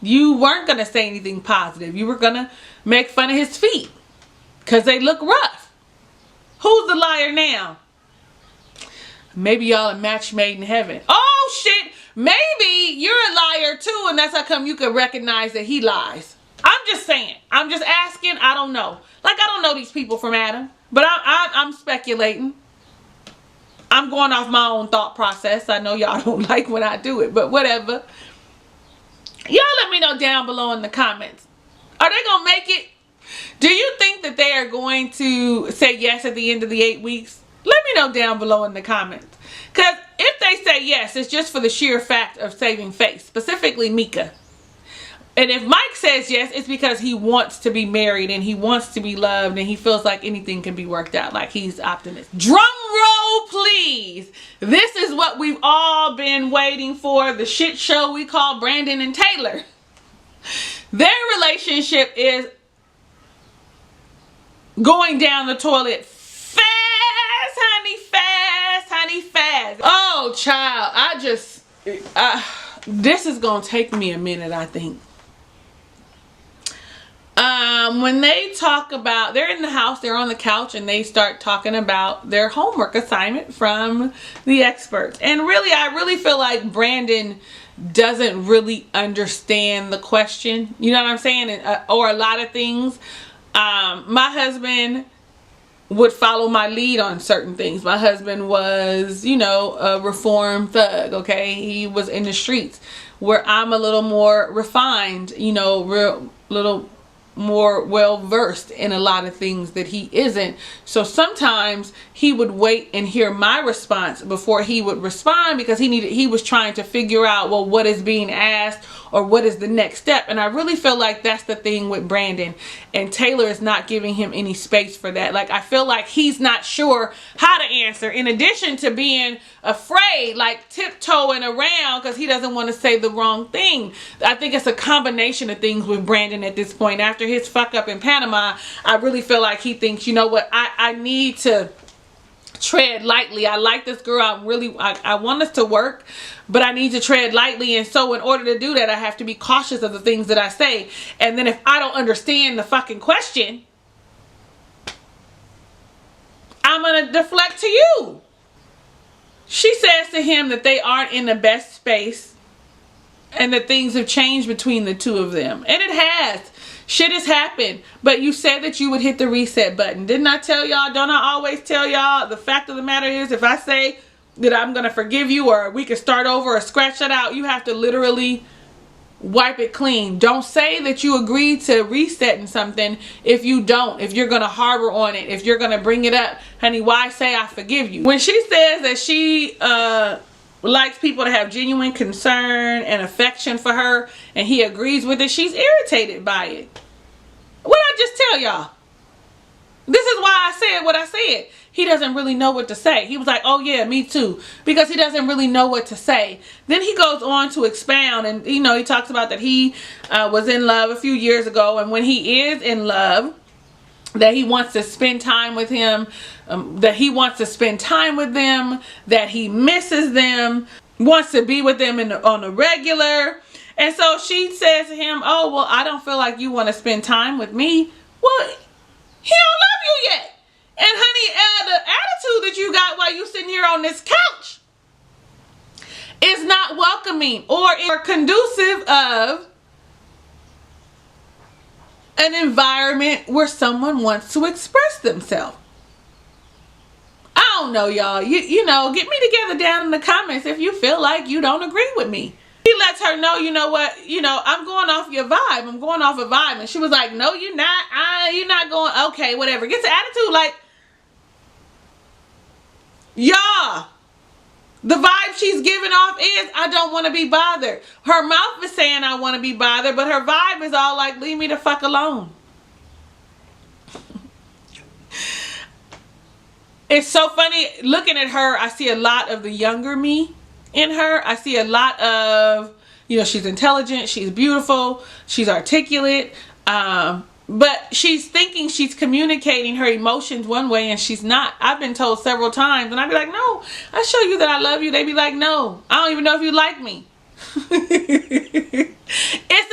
You weren't going to say anything positive. You were going to make fun of his feet because they look rough. Who's the liar now? Maybe y'all a match made in heaven. Oh shit, maybe you're a liar too, and that's how come you can recognize that he lies. I'm just saying. I'm just asking. I don't know. Like, I don't know these people from Adam, but I'm speculating. I'm going off my own thought process. I know y'all don't like when I do it, but whatever. Y'all let me know down below in the comments. Are they gonna make it? Do you think that they are going to say yes at the end of the 8 weeks? Let me know down below in the comments. Because if they say yes, it's just for the sheer fact of saving face. Specifically Meka. And if Mike says yes, it's because he wants to be married and he wants to be loved and he feels like anything can be worked out. Like, he's optimistic. Drum roll, please. This is what we've all been waiting for. The shit show we call Brandon and Taylor. Their relationship is going down the toilet fast, honey, fast, honey, fast. Oh, child, this is gonna take me a minute, I think. When they talk about, they're in the house, they're on the couch, and they start talking about their homework assignment from the experts. And really, I really feel like Brandon doesn't really understand the question. You know what I'm saying? Or a lot of things. My husband would follow my lead on certain things. My husband was, you know, a reformed thug, okay? He was in the streets, where I'm a little more refined, you know, little more well-versed in a lot of things that he isn't. So sometimes he would wait and hear my response before he would respond, because he was trying to figure out, well, what is being asked or what is the next step. And I really feel like that's the thing with Brandon, and Taylor is not giving him any space for that. Like, I feel like he's not sure how to answer, in addition to being afraid, like tiptoeing around because he doesn't want to say the wrong thing. I think it's a combination of things with Brandon at this point. After his fuck up in Panama, I really feel like he thinks, you know what, I need to tread lightly. I like this girl. I want us to work, but I need to tread lightly. And so in order to do that, I have to be cautious of the things that I say. And then if I don't understand the fucking question, I'm going to deflect to you. She says to him that they aren't in the best space and that things have changed between the two of them. And it has. Shit has happened, but you said that you would hit the reset button. Didn't I tell y'all? Don't I always tell y'all? The fact of the matter is, if I say that I'm going to forgive you, or we can start over, or scratch that out, you have to literally wipe it clean. Don't say that you agreed to resetting something if you don't. If you're going to harbor on it, if you're going to bring it up, honey, why say I forgive you? When she says that she likes people to have genuine concern and affection for her, and he agrees with it, she's irritated by it. What I just tell y'all? This is why I said what I said. He doesn't really know what to say. He was like, oh yeah, me too. Because he doesn't really know what to say. Then he goes on to expound, and you know, he talks about that he was in love a few years ago, and when he is in love, that he wants to spend time with him, that he wants to spend time with them, that he misses them, wants to be with them on a regular. And so she says to him, oh, well, I don't feel like you want to spend time with me. Well, he don't love you yet. And honey, the attitude that you got while you sitting here on this couch is not welcoming or conducive of an environment where someone wants to express themselves. I don't know, y'all. You know, get me together down in the comments if you feel like you don't agree with me. He lets her know, you know what, you know, I'm going off your vibe. I'm going off a vibe. And she was like, no, you're not. You're not going. Okay, whatever. Gets the attitude like, y'all, the vibe she's giving off is, I don't want to be bothered. Her mouth is saying I want to be bothered, but her vibe is all like, leave me the fuck alone. It's so funny looking at her. I see a lot of the younger me in her. I see a lot of, you know, she's intelligent, she's beautiful, she's articulate, but she's thinking she's communicating her emotions one way and she's not. I've been told several times, and I'd be like, no, I show you that I love you. They'd be like, no, I don't even know if you like me. It's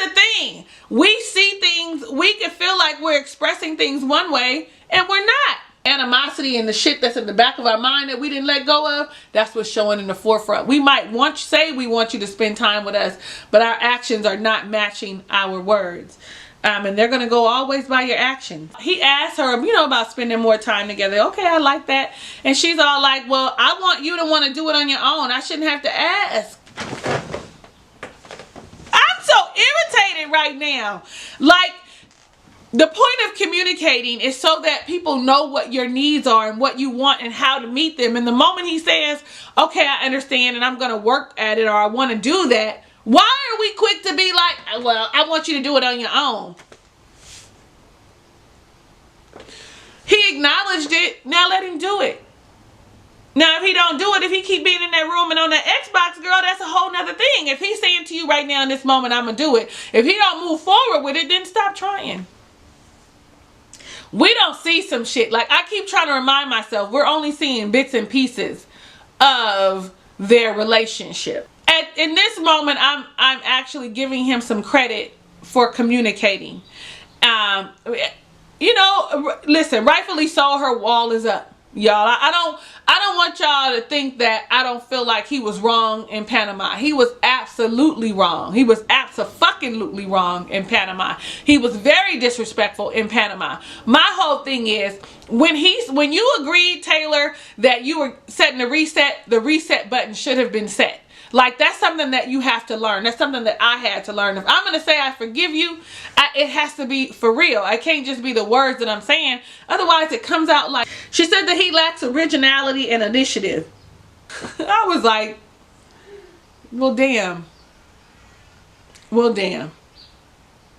the thing. We see things, we can feel like we're expressing things one way and we're not. animosity and the shit that's in the back of our mind that we didn't let go of, that's what's showing in the forefront. We might say we want you to spend time with us, but our actions are not matching our words. And they're going to go always by your actions. He asked her, about spending more time together. Okay, I like that. And she's all like, well, I want you to want to do it on your own. I shouldn't have to ask. I'm so irritated right now. Like, the point of communicating is so that people know what your needs are and what you want and how to meet them. And the moment he says, okay, I understand and I'm going to work at it, or I want to do that, why are we quick to be like, well, I want you to do it on your own? He acknowledged it. Now let him do it. Now, if he don't do it, if he keep being in that room and on that Xbox, girl, that's a whole nother thing. If he's saying to you right now in this moment, I'm going to do it. If he don't move forward with it, then stop trying. We don't see some shit. Like, I keep trying to remind myself, we're only seeing bits and pieces of their relationship. In this moment, I'm actually giving him some credit for communicating. Listen, rightfully so, her wall is up. Y'all, I don't want y'all to think that I don't feel like he was wrong in Panama. He was absolutely wrong. He was abso-fucking-lutely wrong in Panama. He was very disrespectful in Panama. My whole thing is, when you agreed, Taylor, that you were setting the reset button should have been set. Like, that's something that you have to learn. That's something that I had to learn. If I'm going to say I forgive you, it has to be for real. I can't just be the words that I'm saying. Otherwise, it comes out like... She said that he lacks originality and initiative. I was like, well, damn. Well, damn.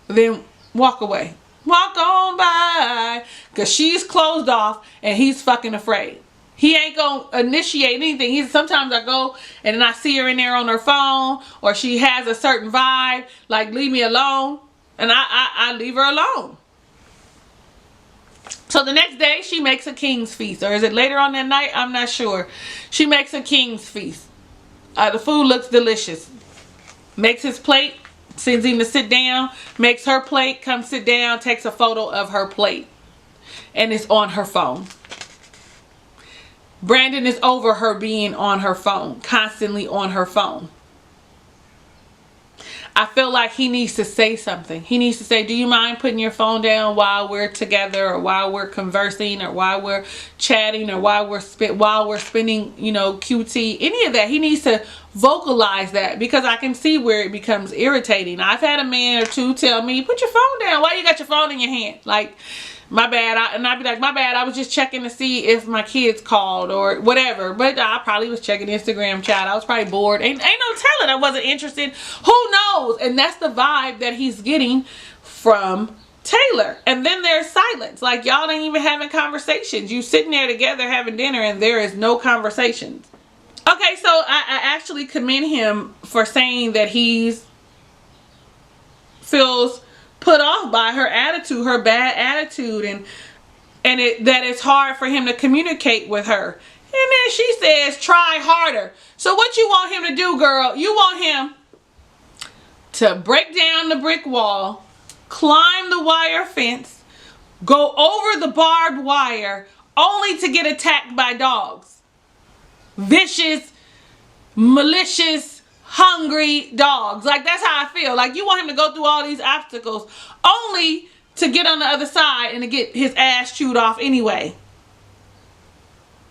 Then walk away. Walk on by. Because she's closed off and he's fucking afraid. He ain't gonna initiate anything. Sometimes I go and then I see her in there on her phone, or she has a certain vibe, like, leave me alone. And I leave her alone. So the next day she makes a king's feast. Or is it later on that night? I'm not sure. She makes a king's feast. The food looks delicious. Makes his plate, sends him to sit down, makes her plate, comes sit down, takes a photo of her plate. And it's on her phone. Brandon is over her being on her phone, constantly on her phone. I feel like he needs to say something. He needs to say, do you mind putting your phone down while we're together, or while we're conversing, or while we're chatting, or while we're spending, QT, any of that. He needs to vocalize that, because I can see where it becomes irritating. I've had a man or two tell me, put your phone down. Why you got your phone in your hand? Like, my bad. I'd be like, my bad, I was just checking to see if my kids called or whatever. But I probably was checking Instagram chat. I was probably bored. Ain't no telling I wasn't interested. Who knows? And that's the vibe that he's getting from Taylor. And then there's silence. Like, y'all ain't even having conversations. You sitting there together having dinner and there is no conversations. Okay, so I actually commend him for saying that feels put off by her attitude, her bad attitude, and that it's hard for him to communicate with her. And then she says, try harder. So what you want him to do, girl? You want him to break down the brick wall, climb the wire fence, go over the barbed wire, only to get attacked by dogs. Vicious, malicious, hungry dogs. Like, that's how I feel. Like, you want him to go through all these obstacles only to get on the other side and to get his ass chewed off anyway.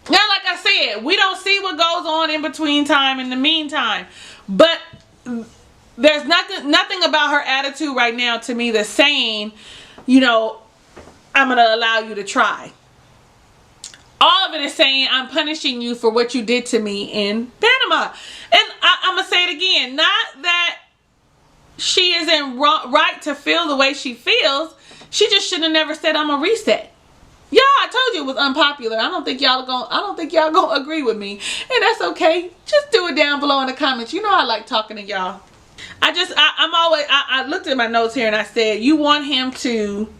Now, like I said, we don't see what goes on in between time, in the meantime. But there's nothing about her attitude right now to me that's saying, I'm going to allow you to try. All of it is saying, I'm punishing you for what you did to me in Panama. And I'm going to say it again. Not that she isn't right to feel the way she feels. She just should have never said, I'm going to reset. Yeah, I told you it was unpopular. I don't think y'all gonna agree with me. And that's okay. Just do it down below in the comments. You know I like talking to y'all. I looked at my notes here and I said, you want him to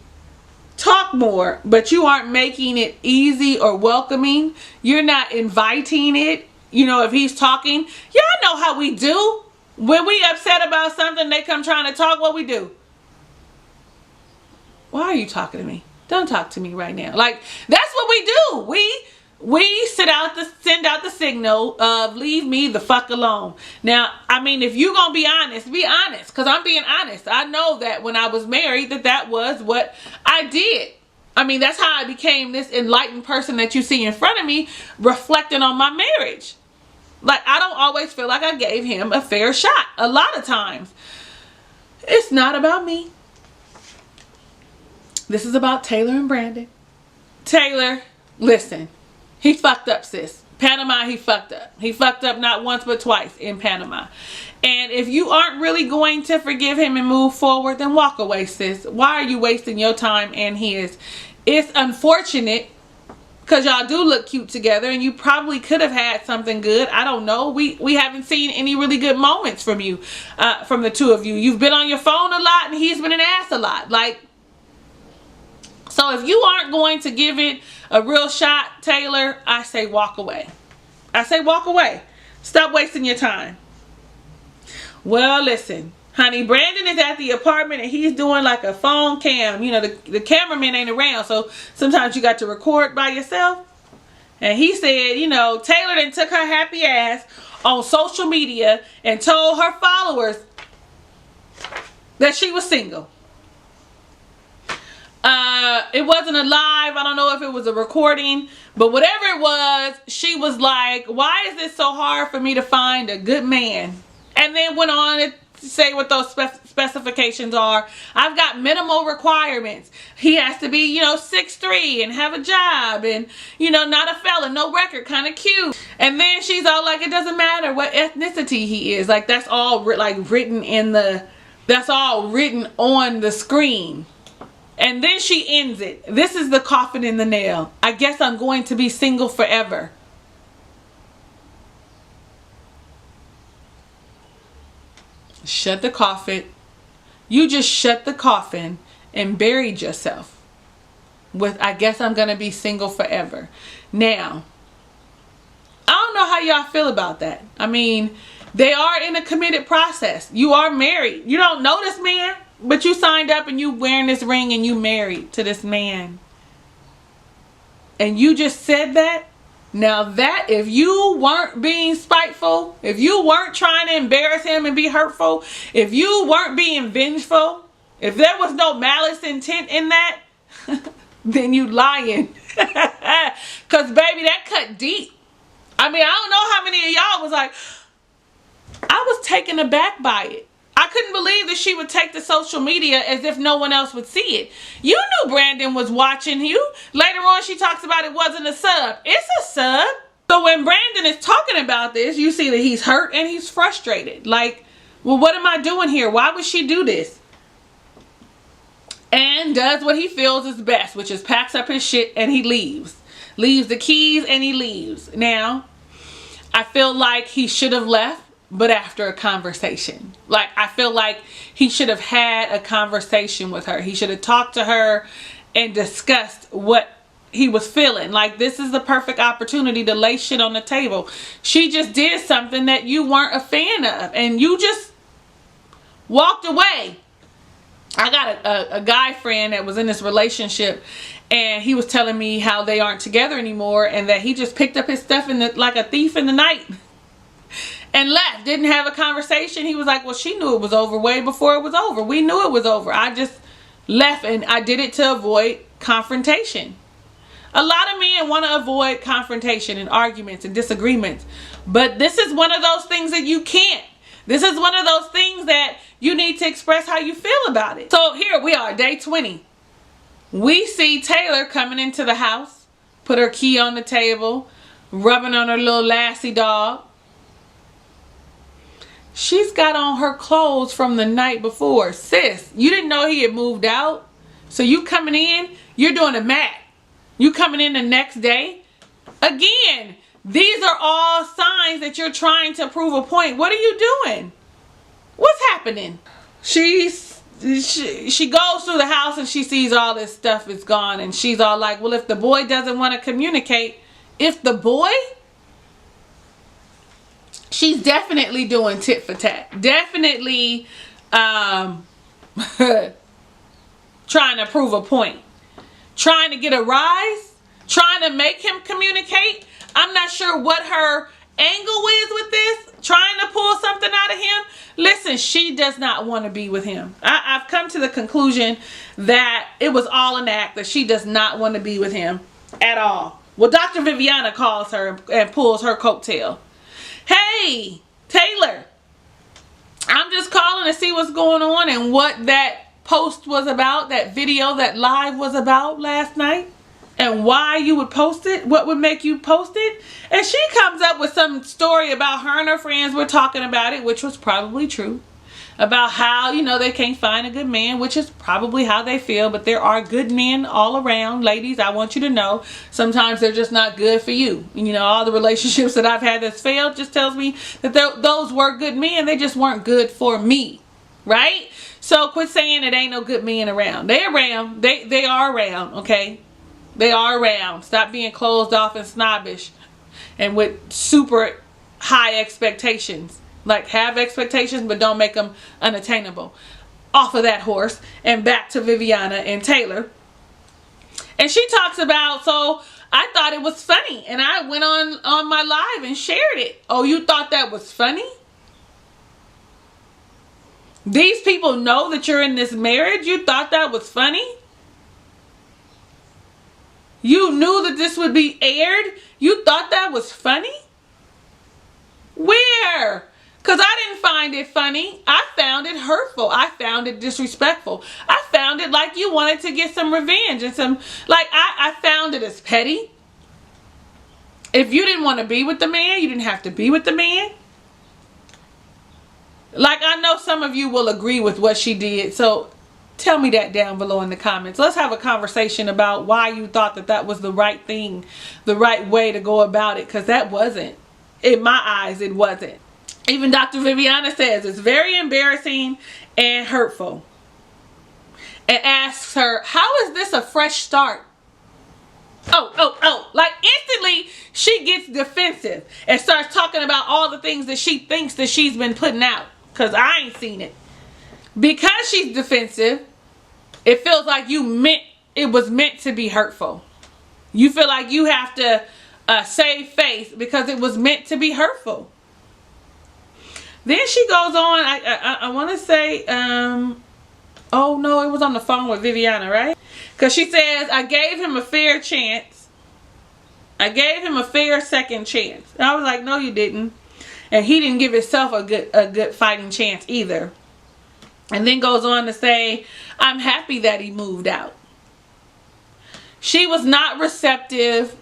talk more, but you aren't making it easy or welcoming. You're not inviting it. If he's talking, y'all know how we do. When we upset about something, they come trying to talk, what we do? Why are you talking to me? Don't talk to me right now. Like, that's what we do. We send out the signal of leave me the fuck alone. Now, I mean, if you're going to be honest, because I'm being honest. I know that when I was married that was what I did. I mean, that's how I became this enlightened person that you see in front of me, reflecting on my marriage. Like, I don't always feel like I gave him a fair shot. A lot of times. It's not about me. This is about Taylor and Brandon. Taylor, listen. He fucked up, sis. Panama, he fucked up. He fucked up not once but twice in Panama. And if you aren't really going to forgive him and move forward, then walk away, sis. Why are you wasting your time and his? It's unfortunate because y'all do look cute together and you probably could have had something good. I don't know. We haven't seen any really good moments from you, from the two of you. You've been on your phone a lot and he's been an ass a lot. Like, so if you aren't going to give it a real shot, Taylor, I say walk away. I say walk away. Stop wasting your time. Well, listen, honey, Brandon is at the apartment and he's doing like a phone cam. You know, the cameraman ain't around, so sometimes you got to record by yourself. And he said, you know, Taylor then took her happy ass on social media and told her followers that she was single. It wasn't a live. I don't know if it was a recording, but whatever it was, she was like, why is it so hard for me to find a good man? And then went on to say what those specifications are. I've got minimal requirements. He has to be, you know, 6'3" and have a job and, you know, not a felon, no record, kind of cute. And then she's all like, it doesn't matter what ethnicity he is. Like, that's all that's all written on the screen. And then she ends it. This is the coffin in the nail. I guess I'm going to be single forever. Shut the coffin. You just shut the coffin and buried yourself with, I guess I'm going to be single forever. Now, I don't know how y'all feel about that. I mean, they are in a committed process. You are married. You don't know this man. But you signed up and you wearing this ring and you married to this man. And you just said that? Now that, if you weren't being spiteful, if you weren't trying to embarrass him and be hurtful, if you weren't being vengeful, if there was no malice intent in that, then you lying. Because baby, that cut deep. I mean, I don't know how many of y'all was like, I was taken aback by it. I couldn't believe that she would take to social media as if no one else would see it. You knew Brandon was watching you. Later on, she talks about it wasn't a sub. It's a sub. So when Brandon is talking about this, you see that he's hurt and he's frustrated. Like, well, what am I doing here? Why would she do this? And does what he feels is best, which is packs up his shit and he leaves. Leaves the keys and he leaves. Now, I feel like he should have left. But after a conversation. Like, I feel like he should have had a conversation with her. He should have talked to her and discussed what he was feeling. Like, this is the perfect opportunity to lay shit on the table. She just did something that you weren't a fan of. And you just walked away. I got a guy friend that was in this relationship. And he was telling me how they aren't together anymore. And that he just picked up his stuff like a thief in the night. And left, didn't have a conversation. He was like, well, she knew it was over way before it was over. We knew it was over. I just left and I did it to avoid confrontation. A lot of men want to avoid confrontation and arguments and disagreements. But this is one of those things that you can't. This is one of those things that you need to express how you feel about it. So here we are, day 20. We see Taylor coming into the house, put her key on the table, rubbing on her little lassie dog. She's got on her clothes from the night before. Sis, you didn't know he had moved out? So you coming in, you're doing a mat. You coming in the next day? Again, these are all signs that you're trying to prove a point. What are you doing? What's happening? She goes through the house and she sees all this stuff is gone. And she's all like, well, if the boy doesn't want to communicate, if the boy... She's definitely doing tit for tat. Definitely trying to prove a point. trying to get a rise, trying to make him communicate. I'm not sure what her angle is with this, trying to pull something out of him. Listen, she does not want to be with him. I've come to the conclusion that it was all an act, that she does not want to be with him at all. Well, Dr. Viviana calls her and pulls her coattail. Hey, Taylor, I'm just calling to see what's going on and what that post was about, that video, that live was about last night, and why you would post it, what would make you post it. And she comes up with some story about her and her friends were talking about it, which was probably true, about how, you know, they can't find a good man, which is probably how they feel, but there are good men all around. Ladies, I want you to know, sometimes they're just not good for you. You know, all the relationships that I've had that's failed just tells me that those were good men, they just weren't good for me, right? So quit saying it ain't no good men around. They're around. They are around, okay? They are around. Stop being closed off and snobbish and with super high expectations. Like, have expectations, but don't make them unattainable. Off of that horse and back to Viviana and Taylor. And she talks about, so I thought it was funny. And I went on my live and shared it. Oh, you thought that was funny? These people know that you're in this marriage? You thought that was funny? You knew that this would be aired? You thought that was funny? Where? Because I didn't find it funny. I found it hurtful. I found it disrespectful. I found it like you wanted to get some revenge and some, like, I found it as petty. If you didn't want to be with the man, you didn't have to be with the man. Like, I know some of you will agree with what she did, so tell me that down below in the comments. Let's have a conversation about why you thought that that was the right thing, the right way to go about it, because that wasn't. In my eyes, it wasn't. Even Dr. Viviana says it's very embarrassing and hurtful. And asks her, how is this a fresh start? Oh. Like, instantly, she gets defensive and starts talking about all the things that she thinks that she's been putting out. Because I ain't seen it. Because she's defensive, it feels like it was meant to be hurtful. You feel like you have to save face because it was meant to be hurtful. Then she goes on, I want to say, oh no, it was on the phone with Viviana, right? Because she says, I gave him a fair chance. I gave him a fair second chance. And I was like, no, you didn't. And he didn't give himself a good fighting chance either. And then goes on to say, I'm happy that he moved out. She was not receptive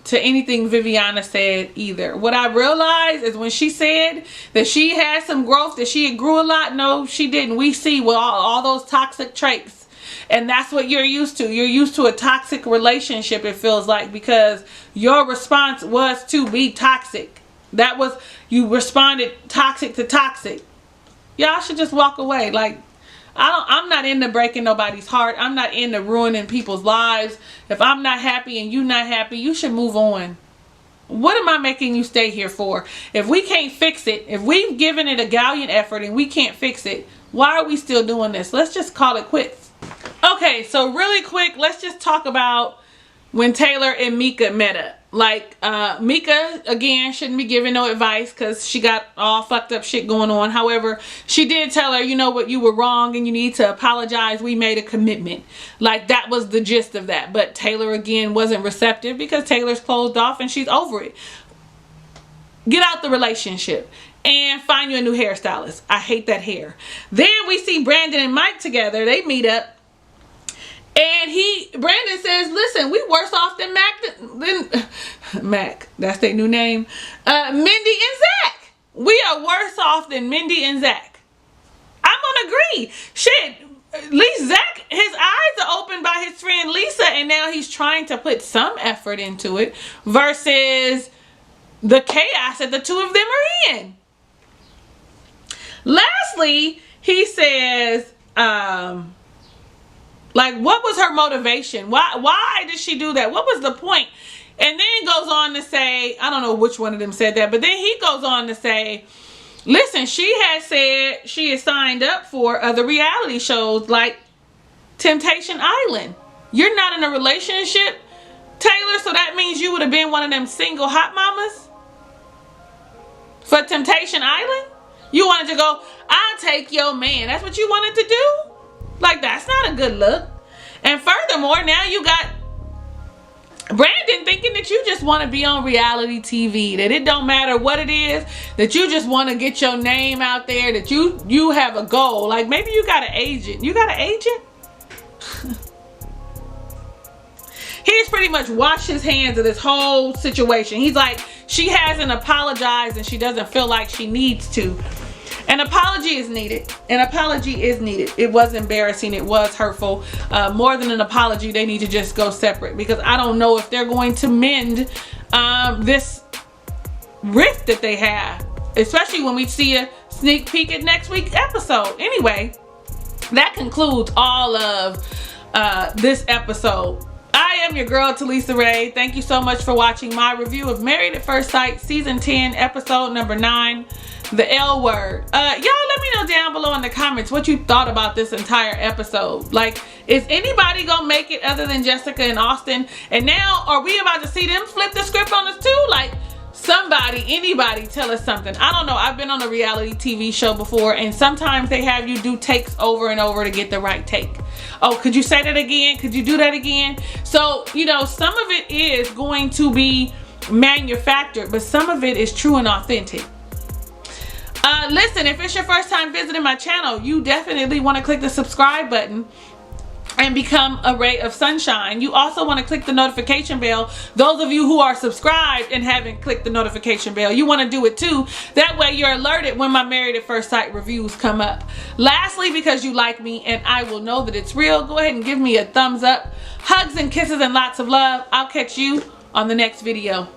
to anything Viviana said either. What I realized is when she said that she had some growth, that she had grew a lot. No, she didn't. We see with all those toxic traits. And that's what you're used to. You're used to a toxic relationship, it feels like, because your response was to be toxic. That was, you responded toxic to toxic. Y'all should just walk away. Like, I'm not into breaking nobody's heart. I'm not into ruining people's lives. If I'm not happy and you're not happy, you should move on. What am I making you stay here for? If we can't fix it, if we've given it a gallant effort and we can't fix it, why are we still doing this? Let's just call it quits. Okay, so really quick, let's just talk about when Taylor and Meka met up. Like, Meka, again, shouldn't be giving no advice because she got all fucked up shit going on. However, she did tell her, you know what, you were wrong and you need to apologize. We made a commitment. Like, that was the gist of that. But Taylor, again, wasn't receptive because Taylor's closed off and she's over it. Get out the relationship and find you a new hairstylist. I hate that hair. Then we see Brandon and Mike together. They meet up. And Brandon says, listen, we worse off than Mac. That's their new name. Mindy and Zach. We are worse off than Mindy and Zach. I'm gonna agree. Shit, at least Zach, his eyes are opened by his friend Lisa, and now he's trying to put some effort into it versus the chaos that the two of them are in. Lastly, he says, like, what was her motivation? Why did she do that? What was the point? And then goes on to say, I don't know which one of them said that, but then he goes on to say, listen, she had said she had signed up for other reality shows like Temptation Island. You're not in a relationship, Taylor, so that means you would have been one of them single hot mamas for Temptation Island? You wanted to go, I'll take your man. That's what you wanted to do? Like, that's not a good look. And furthermore, now you got Brandon thinking that you just want to be on reality TV, that it don't matter what it is, that you just want to get your name out there, that you have a goal. Like, maybe you got an agent. You got an agent? He's pretty much washed his hands of this whole situation. He's like, she hasn't apologized and she doesn't feel like she needs to. An apology is needed. An apology is needed. It was embarrassing. It was hurtful. More than an apology, they need to just go separate, because I don't know if they're going to mend this rift that they have, especially when we see a sneak peek at next week's episode. Anyway, that concludes all of this episode. I am your girl, Talisa Rae. Thank you so much for watching my review of Married at First Sight, Season 10, Episode number 9, The L Word. Y'all let me know down below in the comments what you thought about this entire episode. Like, is anybody gonna make it other than Jessica and Austin? And now, are we about to see them flip the script on us too? Like, somebody, anybody tell us something. I don't know. I've been on a reality TV show before, and sometimes they have you do takes over and over to get the right take. Oh, could you say that again? Could you do that again? So, you know, some of it is going to be manufactured, but some of it is true and authentic. Listen, if it's your first time visiting my channel, you definitely want to click the subscribe button and become a ray of sunshine. You also want to click the notification bell. Those of you who are subscribed and haven't clicked the notification bell, you want to do it too. That way you're alerted when my Married at First Sight reviews come up. Lastly, because you like me and I will know that it's real, go ahead and give me a thumbs up. Hugs and kisses and lots of love. I'll catch you on the next video.